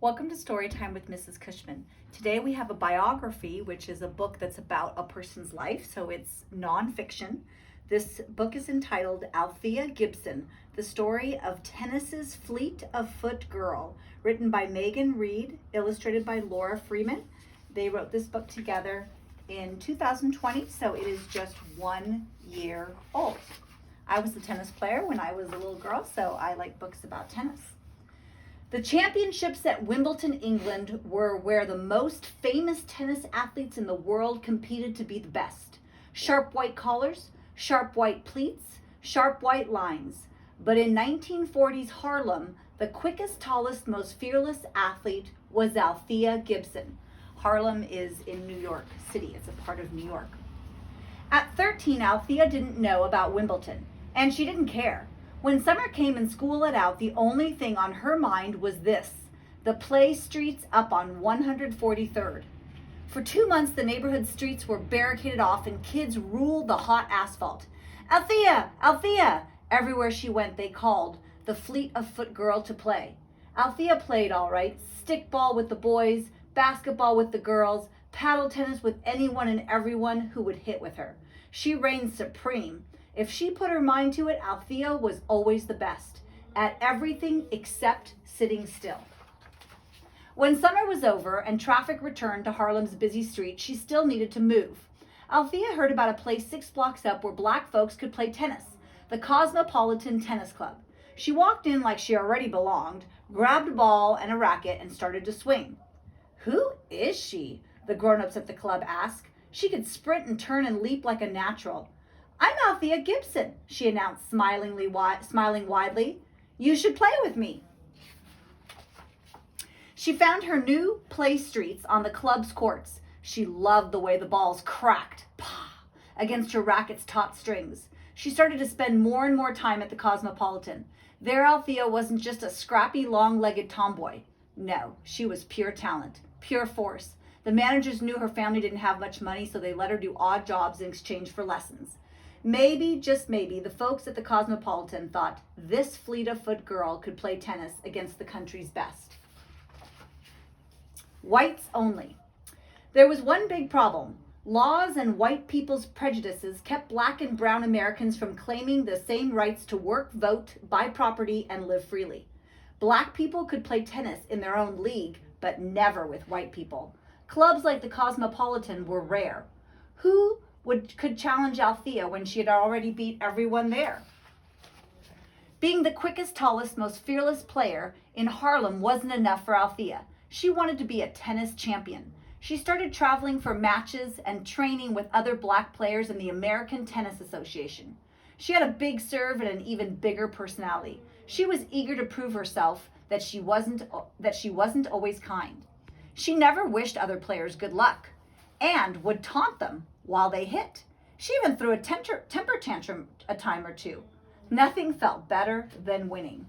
Welcome to Storytime with Mrs. Cushman. Today we have a biography, which is a book that's about a person's life, so it's nonfiction. This book is entitled Althea Gibson, The Story of Tennis's Fleet of Foot Girl, written by Reid, illustrated by Laura Freeman. They wrote this book together in 2020, so it is just 1 year old. I was a tennis player when I was a little girl, so I like books about tennis. The championships at Wimbledon, England were where the most famous tennis athletes in the world competed to be the best. Sharp white collars, sharp white pleats, sharp white lines. But in 1940s Harlem, the quickest, tallest, most fearless athlete was Althea Gibson. Harlem is in New York City. It's a part of New York. At 13, Althea didn't know about Wimbledon, and she didn't care. When summer came and school let out, the only thing on her mind was this: the play streets up on 143rd. For 2 months, the neighborhood streets were barricaded off and kids ruled the hot asphalt. Althea! Althea! Everywhere she went, they called the fleet of foot girl to play. Althea played all right: stickball with the boys, basketball with the girls, paddle tennis with anyone and everyone who would hit with her. She reigned supreme. If she put her mind to it, Althea was always the best at everything except sitting still. When summer was over and traffic returned to Harlem's busy streets, she still needed to move. Althea heard about a place 6 blocks up where black folks could play tennis, the Cosmopolitan Tennis Club. She walked in like she already belonged, grabbed a ball and a racket, and started to swing. "Who is she?" the grown-ups at the club asked. She could sprint and turn and leap like a natural. "I'm Althea Gibson," she announced, smiling widely. "You should play with me." She found her new play streets on the club's courts. She loved the way the balls cracked, pah, against her racket's taut strings. She started to spend more and more time at the Cosmopolitan. There, Althea wasn't just a scrappy, long-legged tomboy. No, she was pure talent, pure force. The managers knew her family didn't have much money, so they let her do odd jobs in exchange for lessons. Maybe, just maybe, the folks at the Cosmopolitan thought this fleet of foot girl could play tennis against the country's best. Whites only. There was one big problem. Laws and white people's prejudices kept black and brown Americans from claiming the same rights to work, vote, buy property, and live freely. Black people could play tennis in their own league, but never with white people. Clubs like the Cosmopolitan were rare. Who could challenge Althea when she had already beat everyone there? Being the quickest, tallest, most fearless player in Harlem wasn't enough for Althea. She wanted to be a tennis champion. She started traveling for matches and training with other black players in the American Tennis Association. She had a big serve and an even bigger personality. She was eager to prove herself that she wasn't always kind. She never wished other players good luck and would taunt them while they hit. She even threw a temper tantrum a time or two. Nothing felt better than winning.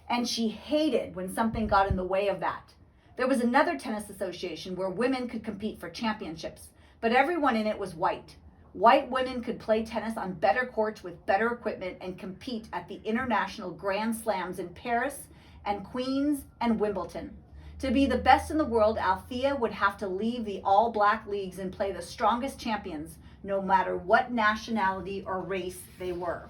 And she hated when something got in the way of that. There was another tennis association where women could compete for championships, but everyone in it was white. White women could play tennis on better courts with better equipment and compete at the international Grand Slams in Paris and Queens and Wimbledon. To be the best in the world, Althea would have to leave the all-black leagues and play the strongest champions, no matter what nationality or race they were.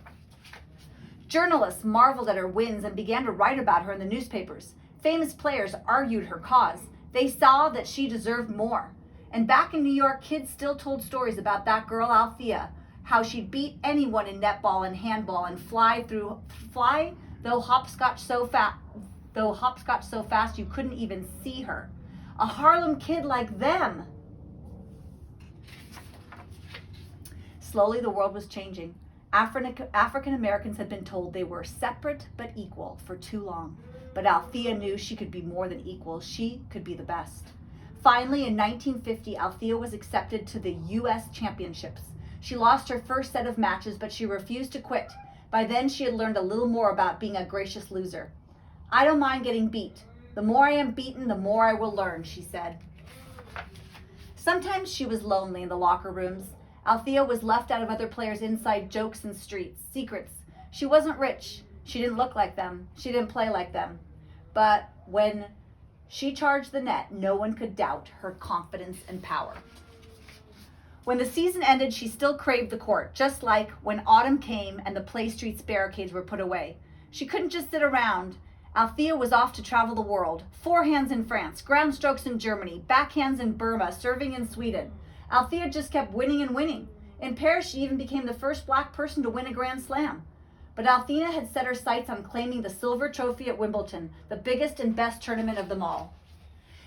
Journalists marveled at her wins and began to write about her in the newspapers. Famous players argued her cause. They saw that she deserved more. And back in New York, kids still told stories about that girl Althea, how she'd beat anyone in netball and handball and fly though hopscotch so fast you couldn't even see her. A Harlem kid like them. Slowly, the world was changing. African Americans had been told they were separate but equal for too long. But Althea knew she could be more than equal. She could be the best. Finally, in 1950, Althea was accepted to the U.S. Championships. She lost her first set of matches, but she refused to quit. By then, she had learned a little more about being a gracious loser. "I don't mind getting beat. The more I am beaten, the more I will learn," she said. Sometimes she was lonely in the locker rooms. Althea was left out of other players' inside jokes and secrets. She wasn't rich. She didn't look like them. She didn't play like them. but when she charged the net, no one could doubt her confidence and power. When the season ended, she still craved the court, just like when autumn came and the Play Street's barricades were put away. She couldn't just sit around. Althea was off to travel the world. Forehands in France, ground strokes in Germany, backhands in Burma, serving in Sweden. Althea just kept winning and winning. In Paris, she even became the first black person to win a Grand Slam. But Althea had set her sights on claiming the silver trophy at Wimbledon, the biggest and best tournament of them all.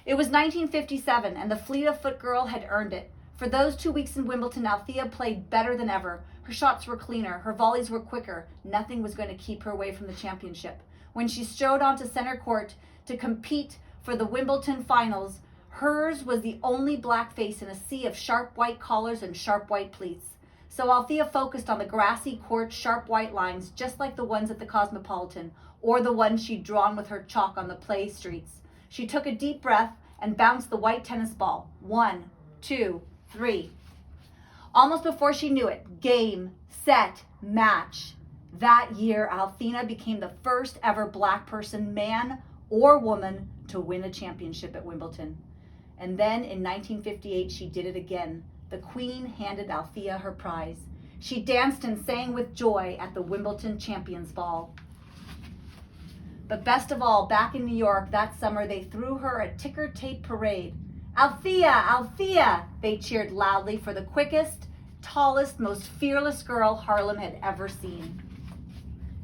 It was 1957, and the fleet of foot girl had earned it. For those 2 weeks in Wimbledon, Althea played better than ever. Her shots were cleaner, her volleys were quicker. Nothing was going to keep her away from the championship. When she strode onto center court to compete for the Wimbledon finals, hers was the only black face in a sea of sharp white collars and sharp white pleats. So Althea focused on the grassy court, sharp white lines, just like the ones at the Cosmopolitan, or the ones she'd drawn with her chalk on the Play Streets. She took a deep breath and bounced the white tennis ball. 1, 2, 3. Almost before she knew it, game, set, match. That year, Althea became the first ever black person, man or woman, to win a championship at Wimbledon. And then in 1958, she did it again. The Queen handed Althea her prize. She danced and sang with joy at the Wimbledon Champions Ball. But best of all, back in New York that summer, they threw her a ticker tape parade. Althea, Althea, they cheered loudly for the quickest, tallest, most fearless girl Harlem had ever seen.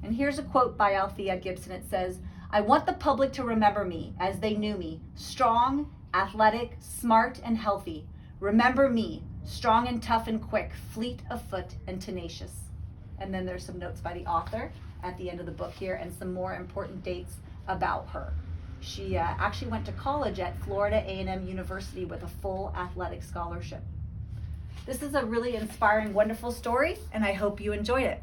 And here's a quote by Althea Gibson. It says, "I want the public to remember me as they knew me, strong, athletic, smart, and healthy. Remember me, strong and tough and quick, fleet of foot and tenacious." And then there's some notes by the author at the end of the book here and some more important dates about her. She actually went to college at Florida A&M University with a full athletic scholarship. This is a really inspiring, wonderful story, and I hope you enjoyed it.